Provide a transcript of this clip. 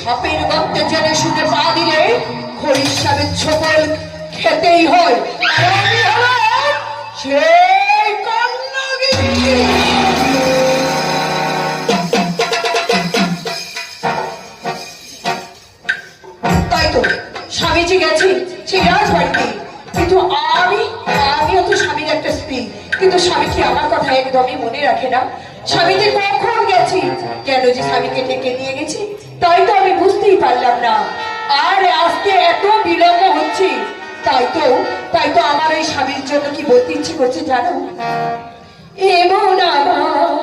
সাপের গর্তে জেনে শুনে পা দিলে খরির সাপের ছোপল খেতেই হয়। আর আমি হলাম সেই কর্ণগিরি। তাই তো স্বামীজি গেছি সেই রাজবাড়িতে, কিন্তু আমিও তো স্বামীর একটা স্ত্রী, কিন্তু স্বামী কি আমার কথা একদমই মনে রাখে না? স্বামীকে কখন গেছি, কেন যে স্বামীকে ডেকে নিয়ে গেছি তাই তো আমি বুঝতেই পারলাম না। আর আজকে এত বিলম্ব হচ্ছে, তাই তো আমার ওই স্বামীর জন্য কি বলতে ইচ্ছে করছে জানো? এমন আমার